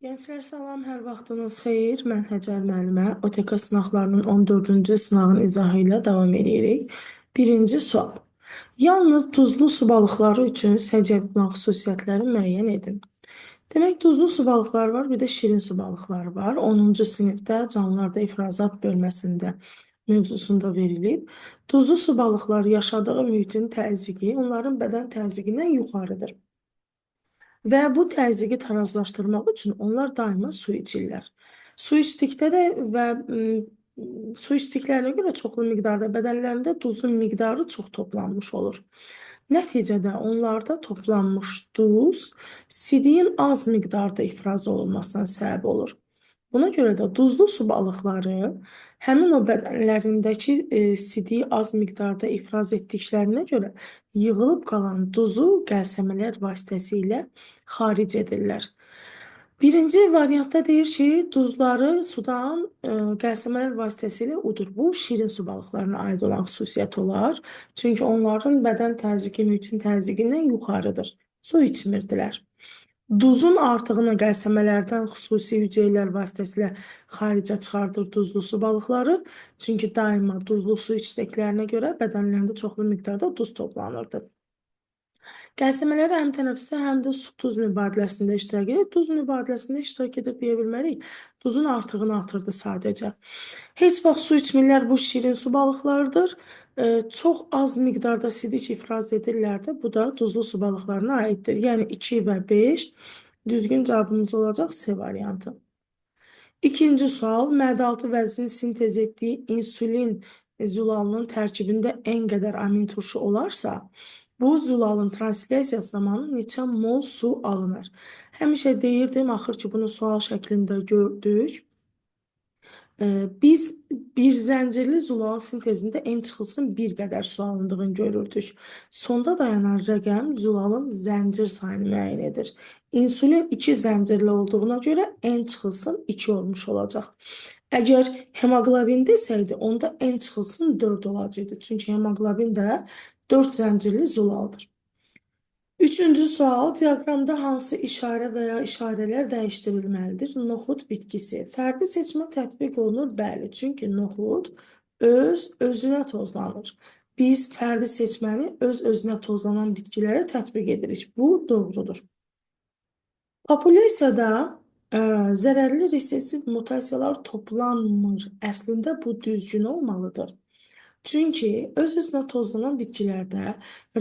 Gənclər salam, hər vaxtınız xeyir. Mən Həcər müəllimə. OTK sınaqlarının 14-cü sınağın izahı ilə davam edirik. Birinci sual. Yalnız duzlu su balıqları üçün səciyyəviman xüsusiyyətləri müəyyən edin. Demək, duzlu su balıqları var, bir də şirin su balıqları var. 10-cu sinifdə canlılarda ifrazat bölməsində mövzusunda verilib. Duzlu su balıqları yaşadığı mühitin təzyiqi onların bədən təzyiqindən yuxarıdır. Və bu təzyiqi tarazlaşdırmaq üçün onlar daima su içirlər. Su içdikdə də və su içdiklərinə görə çoxlu miqdarda bədənlərində duzun miqdarı çox toplanmış olur. Nəticədə onlarda toplanmış duz sidiyin az miqdarda ifraz olunmasına səbəb olur. Buna görə də duzlu su balıqları həmin o bədənlərindəki sidiyi az miqdarda ifraz etdiklərinə görə yığılıb qalan duzu qəlsəmələr vasitəsilə xaric edirlər. Birinci variantda deyir ki, duzları sudan qəlsəmələr vasitəsilə udur. Bu, şirin su balıqlarına aid olan xüsusiyyət olar. Çünki onların bədən təzyiqi mühitin təzyiqindən yuxarıdır. Su içmirdilər. Duzun artığını qəlsəmələrdən xüsusi hüceyrələr vasitəsilə xaricə çıxardır duzlu su balıqları. Çünki daima duzlu su içdiklərinə görə bədənlərində çoxlu miqdarda duz toplanırdı. Qəlsəmələri həm tənəffüsdə, həm də su-tuz mübadiləsində iştirak edir. Duz mübadiləsində iştirak edir deyə bilmərik. Duzun artığını atırdı sadəcə. Heç vaxt su içmirlər, bu şirin su balıqlarıdır. Çox az miqdarda sidik ifraz edirlər də, bu da duzlu su balıqlarına aiddir. Yəni 2 və 5 düzgün cavabımız olacaq C variantı. İkinci sual, mədə-altı vəzinin sintez etdiyi insülin zülalının tərkibində ən qədər amin turşu olarsa, bu zülalın translyasiyası zamanı neçə mol su alınır? Həmişə deyirdim, axır ki, bunu sual şəklində gördük. Biz bir zəncirli zulalın sintezində ən çıxılsın bir qədər su alındığını görürdük. Sonda dayanan rəqəm zulalın zəncir sayını müəyyən edir. İnsülin 2 zəncirli olduğuna görə ən çıxılsın 2 olmuş olacaq. Əgər hemoqlobin desəydi, onda ən çıxılsın 4 olacaqdı. Çünki hemoqlobin də 4 zəncirli zulaldır. Üçüncü sual, diaqramda hansı işarə və ya işarələr dəyişdirilməlidir? Noxud bitkisi. Fərdi seçmə tətbiq olunur, bəli. Çünki noxud özünə tozlanır. Biz fərdi seçməni özünə tozlanan bitkilərə tətbiq edirik. Bu doğrudur. Populyasiyada zərərli resessiv mutasiyalar toplanmır. Əslində bu düzgün olmalıdır. Çünki öz-özünə tozlanan bitkilərdə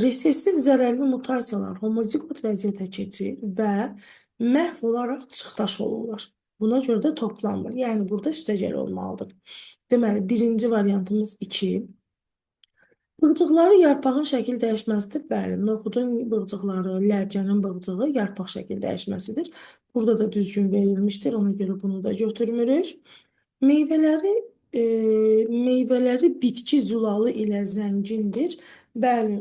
resessiv zərərli mutasiyalar homozigot vəziyyətə keçir və məhv olaraq çıxdaş olurlar. Buna görə də toplanmır. Yəni, burada üstəgəl olmalıdır. Deməli, birinci variantımız 2. Bığcıqları yarpağın şəkil dəyişməsidir. Bəli, noxudun bığcıqları, lərgənin bığcığı yarpaq şəkil dəyişməsidir. Burada da düzgün verilmişdir. Ona görə bunu da götürmürük. Meyvələri bitki zulalı ilə zəngindir. Bəli,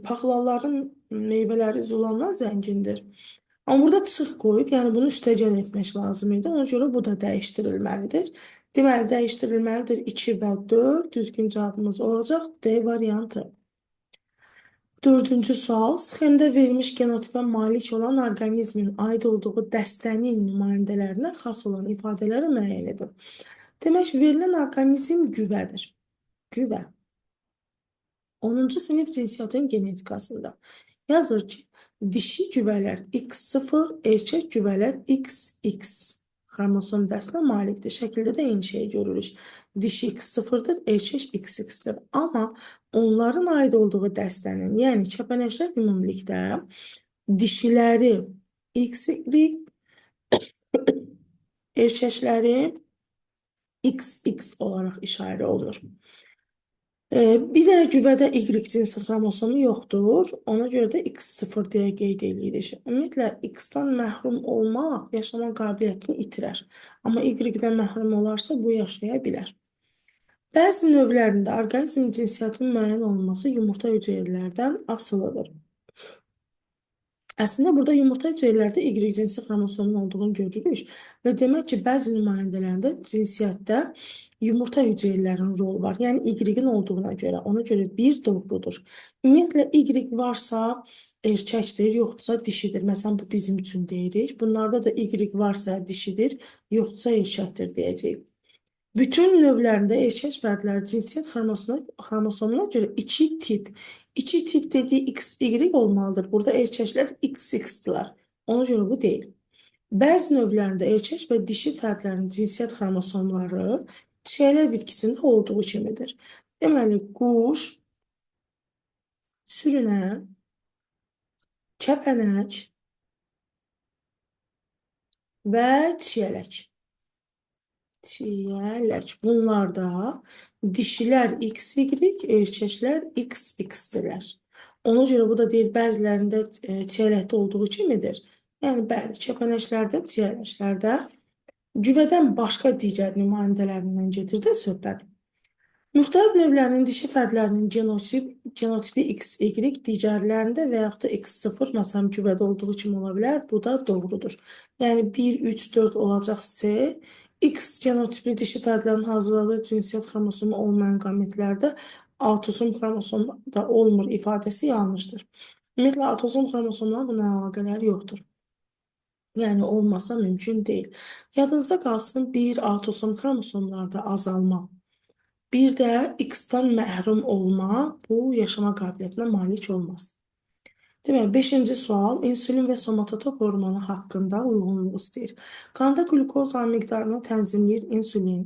paxlaların meyvələri zulandan zəngindir. Amma burada çıx qoyub, yəni bunu üstəgəl etmək lazım idi. Ona görə bu da dəyişdirilməlidir. Deməli, dəyişdirilməlidir 2 və 4. Düzgün cavabımız olacaq D variantı. Dördüncü sual, sxemdə verilmiş genotipə malik olan orqanizmin aid olduğu dəstənin nümayəndələrinə xas olan ifadələri müəyyən edin. Demək, verilən orqanizm güvədir. Güvə. 10-cu sinif cinsiyyətin genetikasında yazır ki, dişi güvələr X0, erkək güvələr XX xromosom dəstəsinə malikdir. Şəkildə də eyni şeyi görürük. Dişi X0-dır, erkək XX-dir. Amma onların aid olduğu dəstənin, yəni kəpənəklər ümumilikdə dişiləri XY, erkəkləri XX olaraq işarə olunur. Bir dənə güvədə Y cinsi xromosomu yoxdur. Ona görə də X0 deyə qeyd edirik. Ümumiyyətlə, X-dan məhrum olmaq yaşama qabiliyyətini itirər. Amma Y-dən məhrum olarsa, bu yaşaya bilər. Bəzi növlərində orqanizm cinsiyyətinin müəyyən olunması yumurta hüceyrələrdən asılıdır. Əslində, burada yumurta hüceyrələrdə Y cinsi xromosomun olduğunu görürük və demək ki, bəzi nümayəndələrində cinsiyyətdə yumurta hüceyrələrinin rolu var. Yəni, Y-in olduğuna görə, ona görə 1 doğrudur. Ümumiyyətlə, Y varsa, erkəkdir, yoxdursa dişidir. Məsələn, bu bizim üçün deyirik. Bunlarda da Y varsa dişidir, yoxdursa erkəkdir deyəcəyik. Bütün növlərində erkək fərdlər cinsiyyət xromosomuna görə iki tip dediyi XY olmalıdır. Burada erkəklər XX-dilər. Ona görə bu deyil. Bəzi növlərində erkək və dişi fərdlərin cinsiyyət xromosomları çiyələk bitkisində olduğu kimidir. Deməli, quş, sürünə, kəpənək və çiyələk. Bunlarda dişilər XY, erkəklər XX-dirlər. Ona görə bu da deyir, bəzilərində çiyələkdə olduğu kimidir. Yəni, bəli, kəpənəklərdə, çiyələklərdə güvədən başqa digər nümayəndələrindən gedir də söhbət. Müxtəlif növlərinin dişi fərdlərinin genotipi XY, digərlərində və yaxud da X0, məsələn, güvədə olduğu kimi ola bilər, bu da doğrudur. Yəni, 1, 3, 4 olacaq C, X genotipli dişi fərdlərin hazırladığı cinsiyyət xromosomu olmayan qametlərdə autosom xromosomda olmur ifadəsi yanlışdır. Ümumiyyətlə, autosom xromosomların buna əlaqələri yoxdur. Yəni, olmasa mümkün deyil. Yadınızda qalsın, bir autosom xromosomlarda azalma. Bir də X-dan məhrum olma, bu yaşama qabiliyyətinə malik olmaz. Deməli, 5-ci sual, insülin və somatotop hormonu haqqında uyğunluq istəyir. Qanda glukozanın miqdarını tənzimləyir insülin.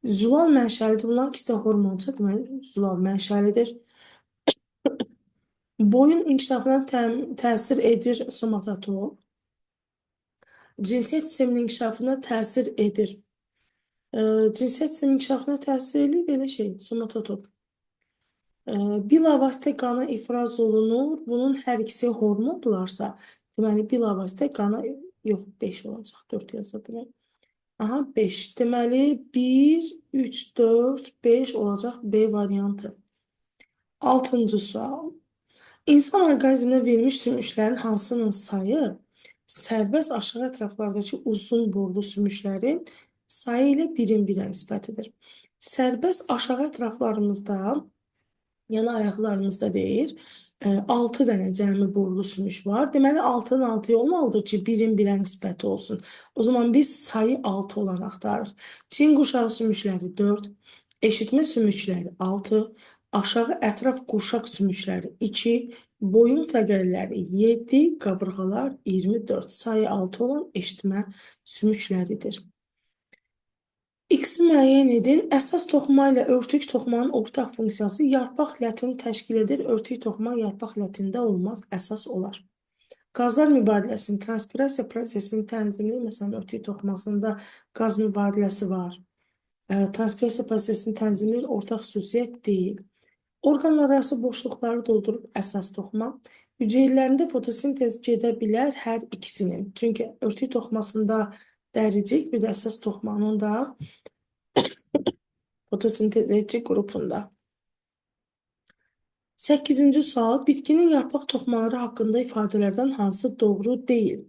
Zülal mənşəlidir. Bunlar ikisi də hormonsa, deməli, zülal mənşəlidir. Boyun inkişafına təsir edir somatotop. Cinsiyyət sisteminin inkişafına təsir edir. Cinsiyyət sisteminin inkişafına təsir edir, belə şey, somatotop. Bilavasitə qana ifraz olunur. Bunun hər ikisi hormondurlarsa, deməli, bilavasitə qana, yox, 5 olacaq, 4 yazır. Aha, 5. Deməli, 1, 3, 4, 5 olacaq B variantı. 6-cı sual. İnsan orqanizminə verilmiş sümüklərin hansının sayı sərbəst aşağı ətraflardakı uzun borlu sümüklərin sayı ilə birin birə nisbətidir. Sərbəst aşağı ətraflarımızda, yəni ayaqlarımızda deyir, 6 dənə cəmi borlu sümük var. Deməli, 6-dan 6-ya olmalıdır ki, birin birə nisbəti olsun. O zaman biz sayı 6 olan axtarırıq. Çin quşağı sümükləri 4, eşitmə sümükləri 6, aşağı ətraf qurşaq sümükləri 2, boyun fəqərləri 7, qabırğalar 24. Sayı 6 olan eşitmə sümükləridir. X-i müəyyən edin. Əsas toxuma ilə örtük toxumanın ortaq funksiyası yarpaq lətin təşkil edir. Örtük toxuma yarpaq lətində olmaz, əsas olar. Qazlar mübadiləsinin, transpirasiya prosesinin tənzimli, məsələn, örtük toxumasında qaz mübadiləsi var. Transpirasiya prosesinin tənzimli ortaq xüsusiyyət deyil. Orqanlar arası boşluqları doldurub əsas toxuma. Hüceyrələrində fotosintez gedə bilər hər ikisinin. Çünki örtük toxumasında dəricik, bir də əsas toxumanın da fotosintez edici qrupunda. 8-ci sual. Bitkinin yarpaq toxumaları haqqında ifadələrdən hansı doğru deyil?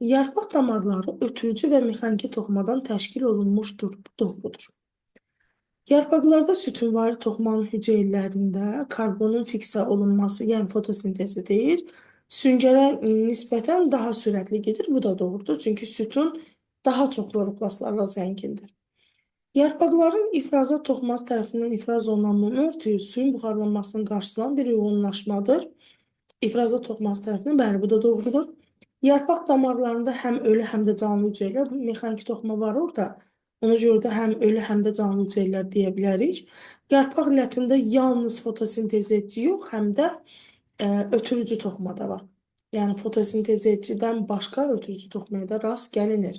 Yarpaq damarları ötürücü və mexaniki toxumadan təşkil olunmuşdur. Doğrudur. Yarpaqlarda sütunvari toxumanın hüceyrələrində karbonun fiksə olunması, yəni fotosintezi deyir, süngərə nisbətən daha sürətli gedir. Bu da doğrudur. Çünki sütun daha çox kloroplastlarla zəngindir. Yarpaqların ifrazat toxuması tərəfindən ifraz olunan mum örtüyü suyun buxarlanmasının qarşılanan bir yoğunlaşmadır. İfrazat toxuması tərəfindən, bəli, bu da doğrudur. Yarpaq damarlarında həm ölü, həm də canlı hüceyrələr, mexaniki toxuma var orada. Ona görə də həm ölü, həm də canlı hüceyrələr deyə bilərik. Yarpaq lətində yalnız fotosintez edici yox, həm də ötürücü toxuma da var. Yəni, fotosintez edicidən başqa ötürücü toxumaya da rast gəlinir.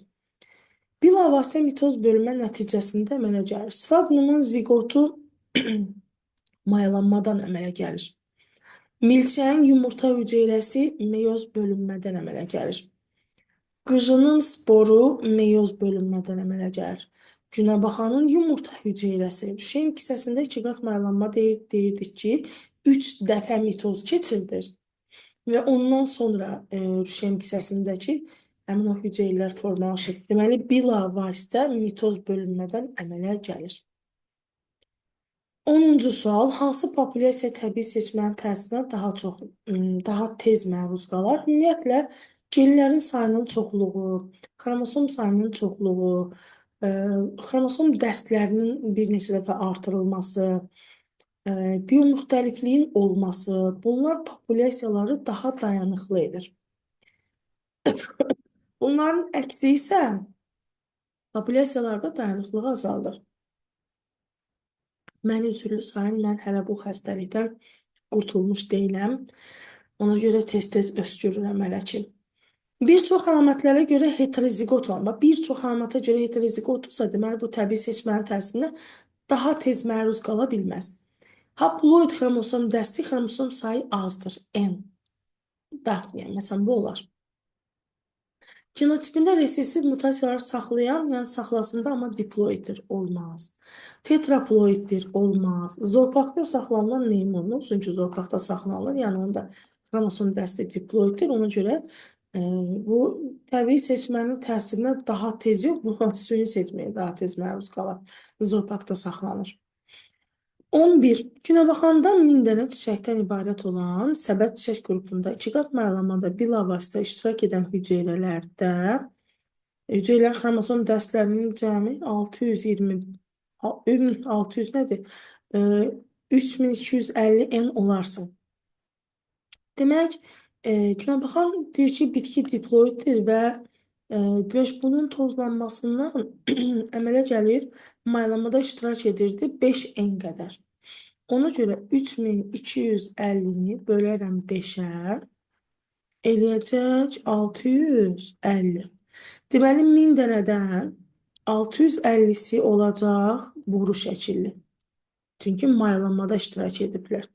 Bilavasitə mitoz bölünmə nəticəsində əmələ gəlir. Sfagnumun zigotu mayalanmadan əmələ gəlir. Milçəyin yumurta hüceyrəsi meyoz bölünmədən əmələ gəlir. Qıjının sporu meyoz bölünmədən əmələ gəlir. Günəbaxanın yumurta hüceyrəsi. Şem kisəsində 2 qat mayalanma deyirdik ki, 3 dəfə mitoz keçirilir. Və ondan sonra şem kisəsindəki həmin o hüceyrələr formalaşır. Deməli, bilavasitə mitoz bölünmədən əmələ gəlir. 10-cu sual, hansı populyasiya təbii seçmənin təsirinə daha tez məruz qalar? Ümumiyyətlə, genlərin sayının çoxluğu, xromosom sayının çoxluğu, ə, xromosom dəstlərinin bir neçə dəfə artırılması, biomüxtəlifliyin olması, bunlar populyasiyaları daha dayanıqlı edir. Bunların əksi isə populyasiyalarda dayanıqlığı azaldır. Məni üzrlü sayın, mən hələ bu xəstəlikdən qurtulmuş deyiləm. Ona görə tez-tez öskürürəm hələ ki. Bir çox əlamətlərə görə heterozigot olma. Bir çox əlamətə görə heterozigotursa, deməli bu təbii seçmənin təsirinə daha tez məruz qala bilməz. Haploid xromosom dəsti xromosom sayı azdır. N. Daphne, məsələn, bu olar. Genotipində resessiv mutasiyalar saxlayan, yəni saxlasın da, amma diploiddir, olmaz. Tetraploiddir, olmaz. Zoopakda saxlanılan meymun, çünki zoopakda saxlanılır, yəni onda xromosom dəsti diploiddir. Ona görə bu təbii seçmənin təsirinə daha tez yox, bu süni seçməyə daha tez məruz qalar. Zoopakda saxlanır. 11. Günəbaxanda 1000 dənə çiçəkdən ibarət olan səbət çiçək qrupunda iki qat mayalanmada bilavasitə iştirak edən hüceyrələrdə hüceyrələrin xromosom dəstlərinin cəmi 600 nədir? 3250 N olarsa. Demək, günəbaxan deyir ki, bitki diploiddir və demək, bunun tozlanmasından əmələ gəlir, mayalanmada iştirak edirdi 5 N qədər. Ona görə 3250-ni bölərəm 5-ə, eləyəcək 650. Deməli, 1000 dənədən 650-si olacaq boru şəkilli. Çünki mayalanmada iştirak ediblər.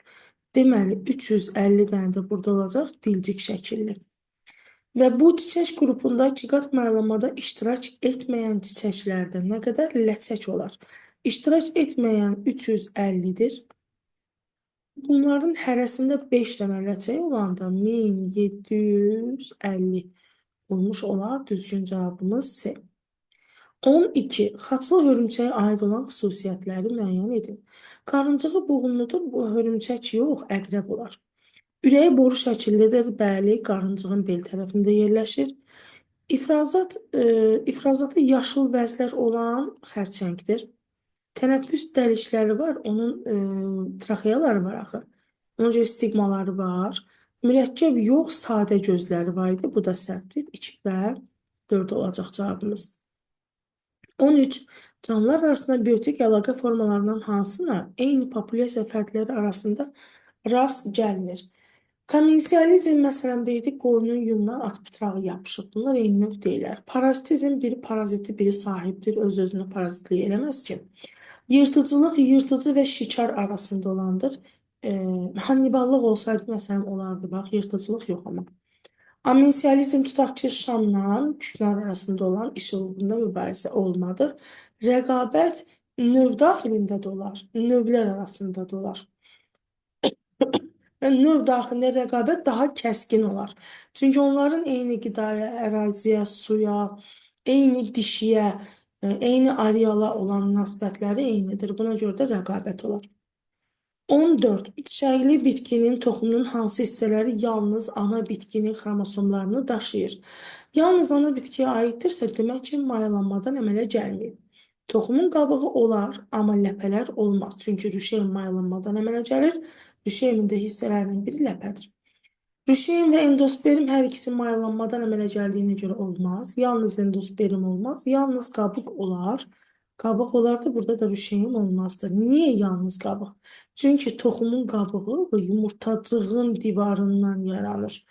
Deməli, 350 dənə də burada olacaq dilcik şəkilli. Və bu çiçək qrupunda iki qat mayalanmada iştirak etməyən çiçəklərdə nə qədər ləçək olar? İştirak etməyən 350-dir. Bunların hərəsində 5 dənə ləçək olanda 1750 olmuş olar. Düzgün cavabımız C. 12. Xaçlı hörümçəyə aid olan xüsusiyyətləri müəyyən edin. Qarıncağı boğumludur, bu hörümçək yox, əqrəb olar. Ürəyi boru şəkillidir, bəli, qarıncığın bel tərəfində yerləşir. İfrazatı yaşıl vəzlər olan xərçəngdir. Tənəffüs dəlikləri var, onun traxeyaları var axı. Ona görə stigmaları var. Mürəkkəb yox, sadə gözləri var idi. Bu da səhvdir. 2 və 4 olacaq cavabımız. 13. Canlılar arasında biotik əlaqə formalarından hansına eyni populyasiya fərdləri arasında rast gəlinir? Kommensializm məsələn deyildi, qoyunun yununa at pıtrağı yapışıb. Bunlar eyni növ deyilər. Parazitizm biri paraziti, biri sahibdir, öz-özünə parazitlik eləməz ki. Yırtıcılıq yırtıcı və şikar arasında olandır. Hanniballıq olsaydı məsələn olardı, bax, yırtıcılıq yox amma. Amensializm tutaq ki, şamla küknar arasında olan işıqlığında mübarizə olmadı. Rəqabət növ daxilində də olar, növlər arasında da olar. Növ daxilində rəqabət daha kəskin olar. Çünki onların eyni qidaya, əraziyə, suya, eyni dişiyə, eyni areala olan münasibətləri eynidir. Buna görə də rəqabət olar. 14. Çiçəkli bitkinin toxumunun hansı hissələri yalnız ana bitkinin xromosomlarını daşıyır? Yalnız ana bitkiyə aiddirsə, demək ki, mayalanmadan əmələ gəlməyib. Toxumun qabığı olar, amma ləpələr olmaz. Çünki rüşeyin mayalanmadan əmələ gəlir. Rüşeyimin də hissələrinin biri ləpədir. Rüşeyin və endosperm hər ikisi mayalanmadan əmələ gəldiyinə görə olmaz. Yalnız endosperm olmaz, yalnız qabıq olar. Qabıq olardı, burada da rüşeyin olmazdır. Niyə yalnız qabıq? Çünki toxumun qabığı yumurtacığın divarından yaranır.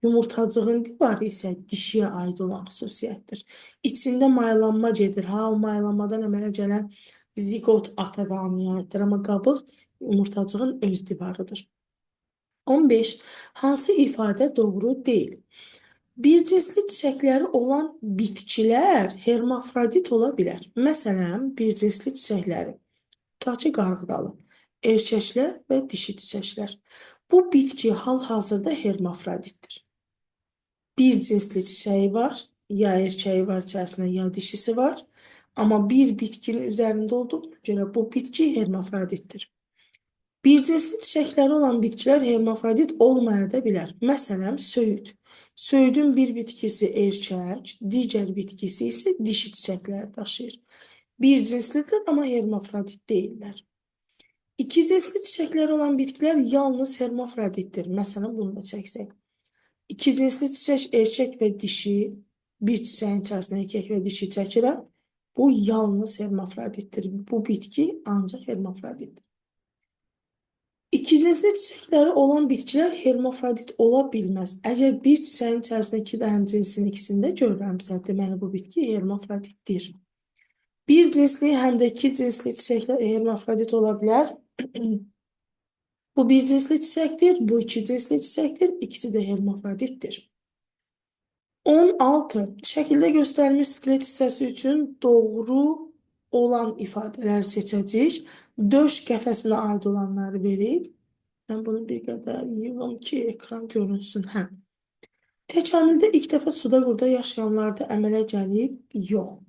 Yumurtacığın divarı isə dişiyə aid olan xüsusiyyətdir. İçində mayalanma gedir. O mayalanmadan əmələ gələn zigot ata və anaya aiddir. Amma qabıq yumurtacığın öz divarıdır. 15. Hansı ifadə doğru deyil? Bir cinsli çiçəkləri olan bitkilər hermafrodit ola bilər. Məsələn, bir cinsli çiçəkləri, tutaq ki, qarğıdalı, erkəklər və dişi çiçəklər. Bu bitki hal-hazırda hermafroditdir. Bir cinsli çiçəyi var, ya erkəyi var içərisində, ya dişisi var. Amma bir bitkinin üzərində olduğuna görə bu bitki hermafroditdir. Bircinsli çiçəkləri olan bitkilər hermafrodit olmaya da bilər. Məsələn, söyüd. Söyüdün bir bitkisi erkək, digər bitkisi isə dişi çiçəklər daşıyır. Bircinslidir, amma hermafrodit deyillər. İkicinsli çiçəkləri olan bitkilər yalnız hermafroditdir. Məsələn, bunu da çəksək. İkicinsli çiçək erkək və dişi, bir çiçəyin içərisində erkək və dişi çəkirəm. Bu yalnız hermafroditdir. Bu bitki ancaq hermafroditdir. İkicinsli çiçəkləri olan bitkilər hermafrodit ola bilməz. Əgər bir çiçəyin içərisində iki dənə cinsin ikisində görürəmsə, deməli bu bitki hermafroditdir. Bir cinsli həm də iki cinsli çiçəklər hermafrodit ola bilər. Bu bir cinsli çiçəkdir, bu iki cinsli çiçəkdir, ikisi də hermafroditdir. 16. Şəkildə göstərilmiş skelet hissəsi üçün doğru olan ifadələri seçəcəyik. Döş qəfəsinə aid olanları verib. Mən bunu bir qədər yığım ki, ekran görünsün. Hə. Təkamüldə ilk dəfə suda qurda yaşayanlarda əmələ gəlib? Yox.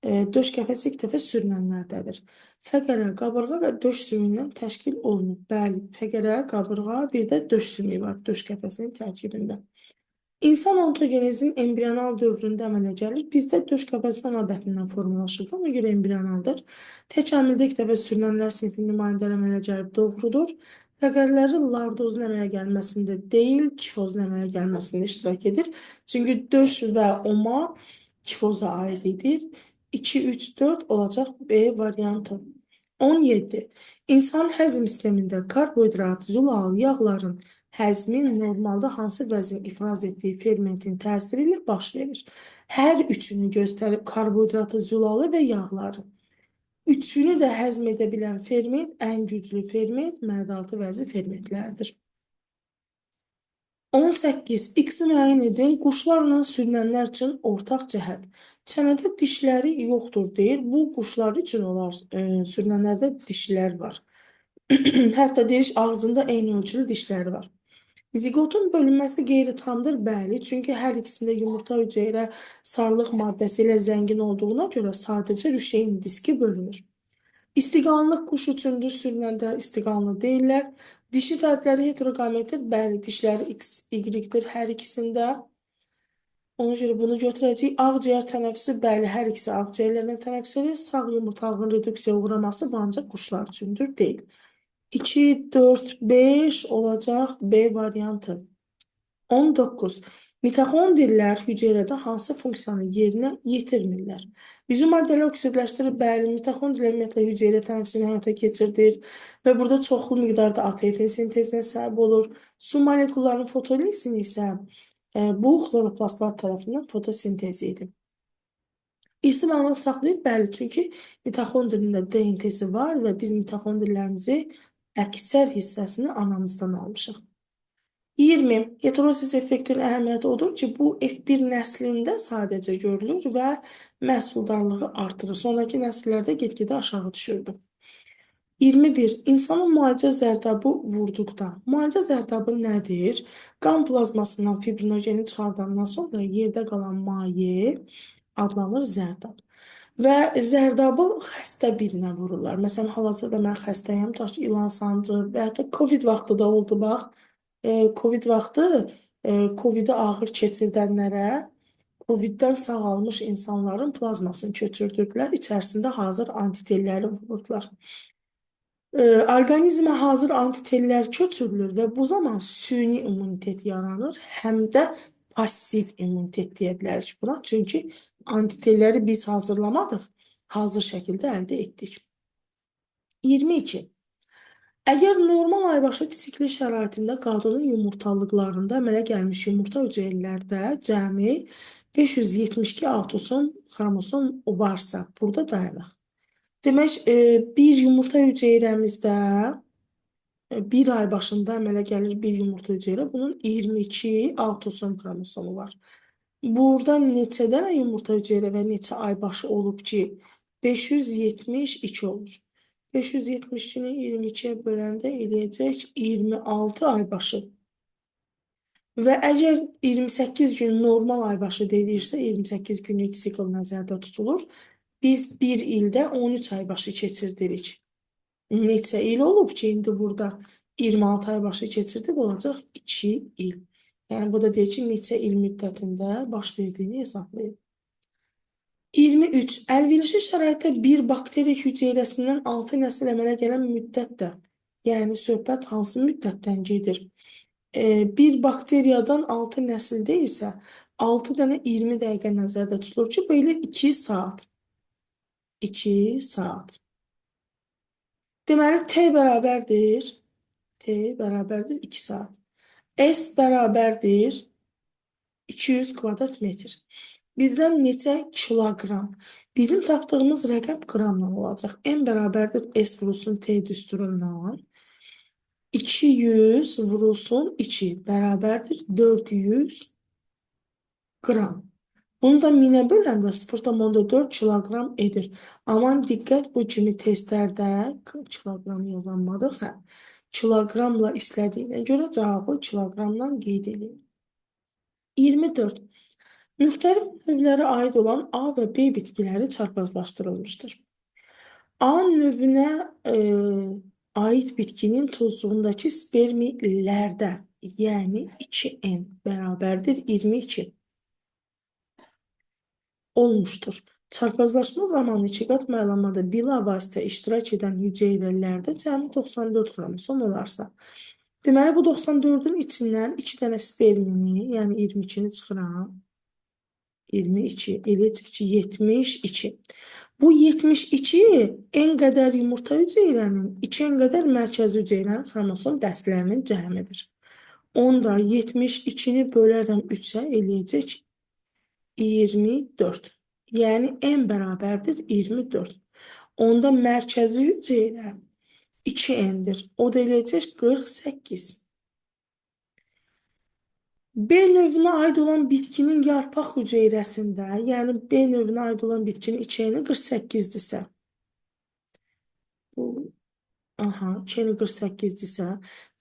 Döş qəfəsi ilk dəfə sürünənlərdədir. Fəqərə, qabırğa və döş sümüyündən təşkil olunub. Bəli, fəqərə, qabırğa, bir də döş sümüyü var döş qəfəsinin tərkibində. İnsan ontogenezin embrional dövründə əmələ gəlir. Bizdə döş qəfəsi ana bətnindən formalaşır, ona görə embrionaldır. Təkamüldə ilk dəfə sürünənlər sinfinin nümayəndələri əmələ gəlib, doğrudur. Fəqərələri lardozun əmələ gəlməsində deyil, kifozun əmələ gəlməsində iştirak edir. Çünki döş və oma kifoza aid edir. 2, 3, 4 olacaq B variantı. 17. İnsan həzm sistemində karbohidrat, zulal, yağların həzmi normalda hansı vəzin ifraz etdiyi fermentin təsiri ilə baş verir? Hər üçünü göstərib karbohidratı, zulalı və yağları. Üçünü də həzm edə bilən ferment ən güclü ferment məadaltı vəzi fermentlərdir. 18. X-i müəyyən edin. Quşlarla sürünənlər üçün ortaq cəhət. Çənədə dişləri yoxdur deyir. Bu quşlar üçün olar. Sürünənlərdə dişlər var. Hətta deyir ağzında eyni ölçülü dişləri var. Ziqotun bölünməsi qeyri-tamdır, bəli. Çünki hər ikisində yumurta hüceyrə sarlıq maddəsi ilə zəngin olduğuna görə sadəcə rüşeyin diski bölünür. İstiqanlıq quş üçündür, sürünənlər istiqanlı deyirlər. Dişi fərqləri heterogametdir, bəli, dişləri X, Y-dir hər ikisində. Ona görə bunu götürəcəyik. Ağciyər tənəffüsü, bəli, hər ikisi ağciyərlərlə tənəffüs edir. Sağ yumurtalığın reduksiyaya uğraması bu ancaq quşlar üçündür, deyil. 2, 4, 5 olacaq B variantı. 19. Mitoxondrilər hüceyrədə hansı funksiyanı yerinə yetirmirlər? Üzüm maddələr oksidləşdirir, bəli, mitoxondrilər ümumiyyətlə hüceyrə tənəffüsünü həyata keçirdir və burada çoxlu miqdarda ATF sintezinə səbəb olur. Su molekullarının fotolizinə isə bu xloroplastlar tərəfindən fotosintez edilir. İrsi məlumat saxlayır, bəli, çünki mitoxondrinin də DNT-si var və biz mitoxondrilərimizi əksər hissəsini anamızdan almışıq. 20. Heterozis effektin əhəmiyyəti odur ki, bu F1 nəslində sadəcə görülür və məhsuldarlığı artırır. Sonraki nəsillərdə get-gedə aşağı düşürdü. 21. İnsanın müalicə zərdabı vurduqda. Müalicə zərdabı nədir? Qan plazmasından fibrinogeni çıxardandan sonra yerdə qalan maye adlanır zərdab. Və zərdabı xəstə birinə vururlar. Məsələn, hal-hazırda mən xəstəyəm, tutaq ki, ilan sancı və hətta COVID vaxtı da oldu, bax. COVID vaxtı COVID-i ağır keçirdənlərə COVID-dən sağalmış insanların plazmasını köçürdürdülər, içərisində hazır antitelləri vururdular. Orqanizmə hazır antitellər köçürülür və bu zaman süni immunitet yaranır, həm də pasiv immunitet deyə bilərik buna. Çünki antitelləri biz hazırlamadıq, hazır şəkildə əldə etdik. 22. Əgər normal aybaşı sikli şəraitində qadının yumurtalıqlarında əmələ gəlmiş yumurta hüceyrələrdə cəmi 572 autosom, xromosom varsa, burada dayanaq. Demək, bir yumurta hüceyrəmizdə bir ay başında əmələ gəlir bir yumurta hüceyrə, bunun 22 autosom xromosomu var. Burada neçə dənə yumurta hüceyrə və neçə ay başı olub ki, 572 olur. 572-ni 22-yə böləndə eləyəcək 26 aybaşı. Və əgər 28 gün normal aybaşı deyilirsə, 28 günlük sikl nəzərdə tutulur. Biz bir ildə 13 aybaşı keçirdirik. Neçə il olub ki, indi burada 26 ay başı keçirdi, bu olacaq 2 il. Yəni, bu da deyir ki, neçə il müddətində baş verdiyini hesablayır. 23. Əlverişli şəraitdə bir bakteriya hüceyrəsindən 6 nəsil əmələ gələn müddətdə, yəni söhbət hansı müddətdən gedir? Bir bakteriyadan 6 nəsildə isə 6 dənə 20 dəqiqə nəzərdə tutulur ki, belə 2 saat. 2 saat. Deməli, T bərabərdir 2 saat. S bərabərdir 200 kvadrat metr. Bizdən neçə kiloqram? Bizim tapdığımız rəqəm qramla olacaq. M bərabərdir S vurulsun T düsturundan. 200 vurulsun 2 bərabərdir 400 qram. Bunu da 1000-ə böləndə 0,4 kiloqram edir. Aman diqqət, bu kimi testlərdə kiloqram yazanmadıq, hə. Kiloqramla istədiyinə görə cavabı kiloqramdan qeyd edin. 24. Müxtəlif növlərə aid olan A və B bitkiləri çarpazlaşdırılmışdır. A növünə aid bitkinin tozcuğundakı spermilərdə, yəni 2N bərabərdir 22 olmuşdur. Çarpazlaşma zamanı ikiqat maylanmada bilavasitə iştirak edən hüceyrələrdə cəmi 94 xromosom olarsa, deməli, bu 94-ün içindən 2 dənə spermini, yəni 22-ni çıxıram. 22, eləyəcək ki, 72. Bu 72 N qədər yumurta hüceyrənin, 2N qədər mərkəzi hüceyrənin xromosom dəstlərinin cəmidir. Onda 72-ni bölərəm 3-ə, eləyəcək 24. Yəni, N bərabərdir 24. Onda mərkəzi hüceyrə 2N-dir. O da eləyəcək 48. B növünə aid olan bitkinin yarpaq hüceyrəsində, yəni B növünə aid olan bitkinin 2N-i 48-dirsə, aha, 2N-i 48-dirsə,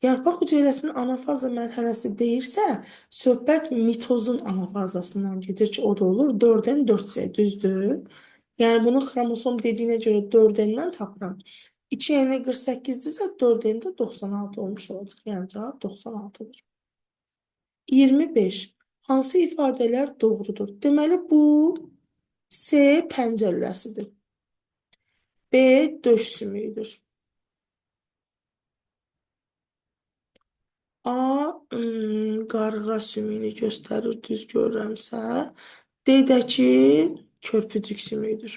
yarpaq hüceyrəsinin anafaza mərhələsi deyirsə, söhbət mitozun anafazasından gedir ki, o da olur 4N4C, düzdür? Yəni, bunu xromosom dediyinə görə 4N-dən tapıram. 2N-i 48-dirsə, 4N-də 96 olmuş olacaq. Yəni, cavab 96-dır. 25. Hansı ifadələr doğrudur? Deməli, bu C pəncərəsidir. B döş sümüyüdür. A qarğa sümüyünü göstərir, düz görürəmsə. D də ki, körpücük sümüyüdür.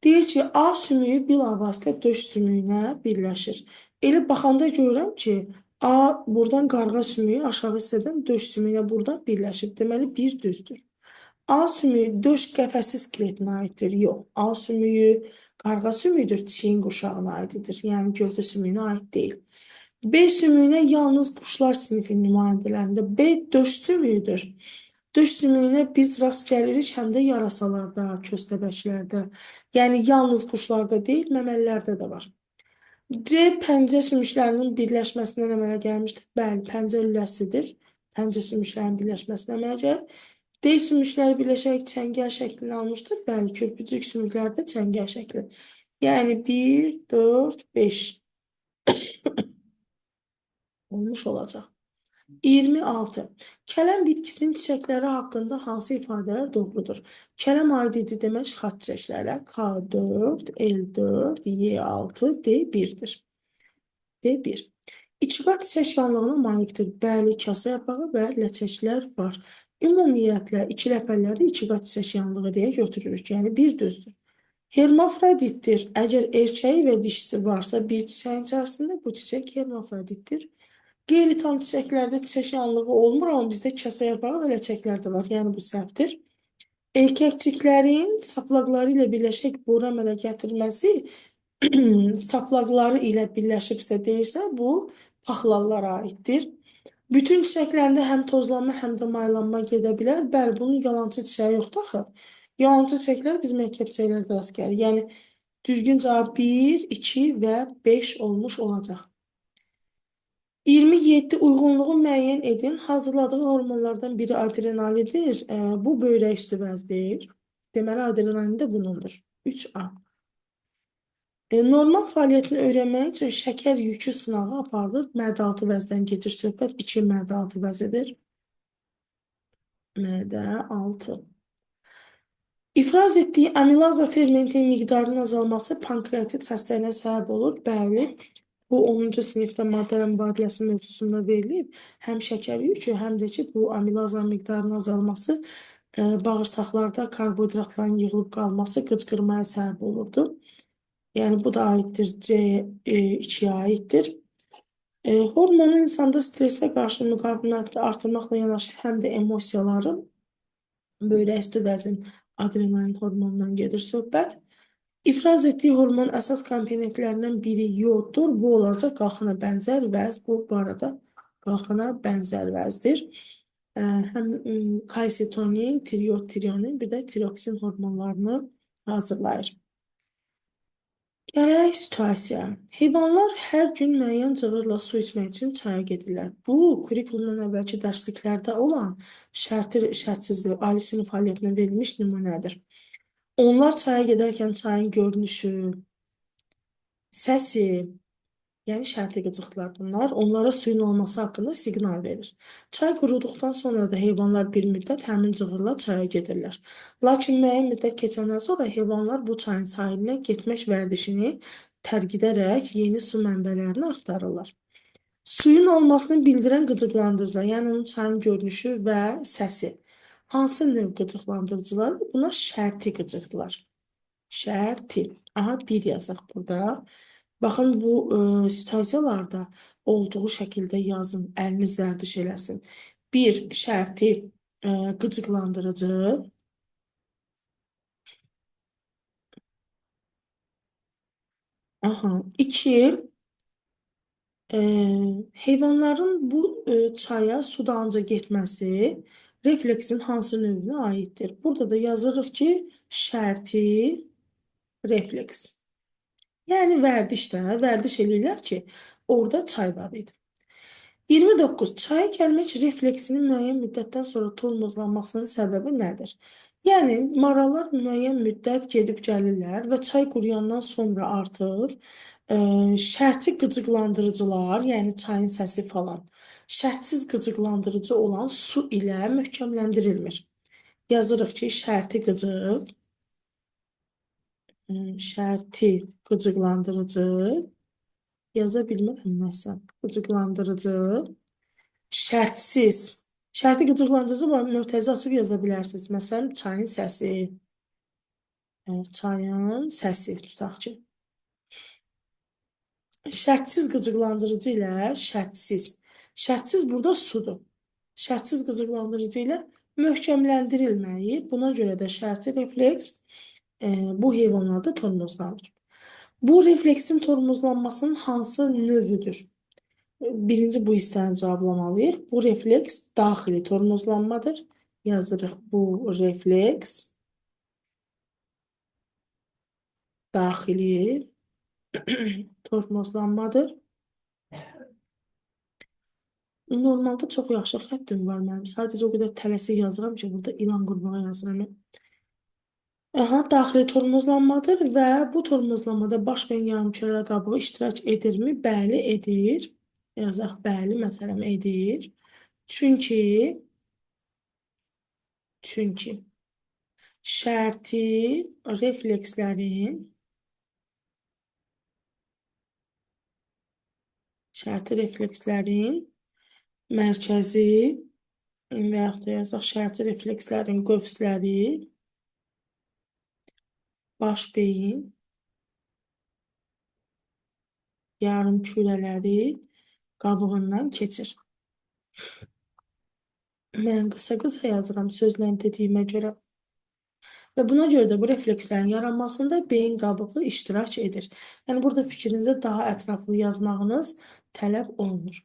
Deyir ki, A sümüyü bilavasitə döş sümüyünə birləşir. Elə baxanda görürəm ki, A buradan qarğa sümüyü aşağı hissədən döş sümüyünə buradan birləşib. Deməli, bir düzdür. A sümüyü döş qəfəsi skeletinə aiddir. Yox, A sümüyü qarğa sümüyüdür, çiyin quşağına aididir. Yəni, gövdə sümüyünə aid deyil. B sümüyünə yalnız quşlar sinifi nümayəndələrində B döş sümüyüdür. Döş sümüyünə biz rast gəlirik həm də yarasalarda, köstəbəklərdə. Yəni, yalnız quşlarda deyil, məməlilərdə də var. C pəncə sümüklərinin birləşməsindən əmələ gəlmişdir. Bəli, pəncə lüləsidir. Pəncə sümüklərinin birləşməsindən əmələ gəlir. D sümükləri birləşərək çəngəl şəklini almışdır. Bəli, körpücük sümüklərdə çəngəl şəkli. Yəni, 1, 4, 5 olmuş olacaq. 26. Kələm bitkisinin çiçəkləri haqqında hansı ifadələr doğrudur? Kələm aididir demək xat çiçəklərə K4, L4, Y6, D1-dir. D1. İkiqat çiçək yanlığına malikdir. Bəli, kasa yapağı və ləçəklər var. Ümumiyyətlə, iki ləpələri ikiqat çiçək yanlığı deyə götürürük. Yəni, bir düzdür. Hermafroditdir. Əgər erkəyi və dişisi varsa, bir çiçəyin içərisində bu çiçək hermafroditdir. Qeyri-tam çiçəklərdə çiçək yanlığı olmur, amma bizdə kasa yarpağı və ləçəklər də var. Yəni, bu səhvdir. Erkəkciklərin saplaqları ilə birləşək boru əmələ gətirməsi saplaqları ilə birləşibsə deyirsə, bu paxlallara aiddir. Bütün çiçəklərində həm tozlanma, həm də maylanma gedə bilər. Bəli, bunun yalançı çiçəyi yoxdur axı. Yalançı çiçəklər biz mürəkkəb çiçəklərdə rast gəlir. Yəni, düzgün cavab 1, 2 və 5 olmuş olacaq. 27. Uyğunluğu müəyyən edin. Hazırladığı hormonlardan biri adrenalidir. Bu böyrək üstü vəzdir. Deməli, adrenalin də bunundur. 3A. Normal fəaliyyətini öyrənmək üçün şəkər yükü sınağı aparılır. Mədə-altı vəzdən gedir söhbət. 2 mədə-altı vəzidir. Mədə-altı. İfraz etdiyi amilaza fermentin miqdarının azalması pankreatit xəstəliyinə səbəb olur. Bəli, bu 10-cu sinifdə maddələr mübadiləsi mövzusunda verilib. Həm şəkər yükü, həm də ki, bu amilaza miqdarının azalması bağırsaqlarda karbohidratların yığılıb qalması qıcqırmaya səbəb olurdu. Yəni bu da aiddir C2-yə aiddir. Hormonun insanda stressə qarşı müqaviməti artırmaqla yanaşı həm də emosiyaları böyrək üstü vəzin adrenalin hormonundan gedir söhbət. İfraz etdiyi hormonun əsas komponentlərindən biri yoddur. Bu olacaq qalxana bənzər vəz. Bu arada qalxana bənzər vəzdir. Həm kalsitonin, tiroidin, bir də tiroksin hormonlarını hazırlayır. Gələk situasiya. Heyvanlar hər gün müəyyən cığırla su içmək üçün çaya gedirlər. Bu, kurikulumdan əvvəlki dərsliklərdə olan şərtsiz ali sinif fəaliyyətinə verilmiş nümunədir. Onlar çaya gedərkən çayın görünüşü, səsi, yəni şərti qıcıqlar bunlar, onlara suyun olması haqqında siqnal verir. Çay quruduqdan sonra da heyvanlar bir müddət həmin cığırla çaya gedirlər. Lakin müəyyən müddət keçəndən sonra heyvanlar bu çayın sahilinə getmək vərdişini tərk edərək yeni su mənbələrini axtarırlar. Suyun olmasını bildirən qıcıqlandırıcılar, yəni onun çayın görünüşü və səsi. Hansı növ qıcıqlandırıcılar? Buna şərti qıcıqdılar. Şərti. Aha, bir yazaq burada. Baxın, bu situasiyalarda olduğu şəkildə yazın, əliniz vərdiş eləsin. Bir, şərti qıcıqlandırıcı. Aha, iki, heyvanların bu çaya sudanca getməsi refleksin hansı növünə aiddir? Burada da yazırıq ki, şərti refleks. Yəni vərdiş eləyirlər ki, orada çay var idi. 29. Çaya gəlmək refleksinin müəyyən müddətdən sonra tormozlanmasının səbəbi nədir? Yəni, marallar müəyyən müddət gedib gəlirlər və çay quruyandan sonra artıq şərti qıcıqlandırıcılar, yəni çayın səsi falan, şərtsiz qıcıqlandırıcı olan su ilə möhkəmləndirilmir. Yazırıq ki, şərti qıcıqlandırıcı, yaza bilmirəm nəsə, qıcıqlandırıcı, şərtsiz, şərti qıcıqlandırıcı var, mötərizə açıb yaza bilərsiniz. Məsələn, çayın səsi tutaq ki. Şərtsiz qıcıqlandırıcı ilə şərtsiz burada sudur. Şərtsiz qıcıqlandırıcı ilə möhkəmləndirilməyi, buna görə də şərti refleks bu heyvanlarda tormozlanır. Bu refleksin tormozlanmasının hansı növüdür? Birinci bu hissəni cavablamalıyıq. Bu refleks daxili tormozlanmadır. Yazırıq, bu refleks daxili tormozlanmadır. Normalda çox yaxşı xəttim var mənim. Sadəcə o qədər tələsik yazıram ki, burada ilan qurbağa yazıram. Daxili tormozlanmadır və bu tormozlanmada baş beyin yarımkürələr qabığı iştirak edirmi? Bəli, edir. Yazaq, bəli, məsələn, edir. Çünki şərti reflekslərin mərkəzi və yaxud da yazaq, şərti reflekslərin qövsləri baş beyin yarımkürələri qabığından keçir. Mən qısa yazıram sözlərini dediyimə görə. Və buna görə də bu reflekslərin yaranmasında beyin qabığı iştirak edir. Yəni, burada fikrinizə daha ətraflı yazmağınız tələb olunur.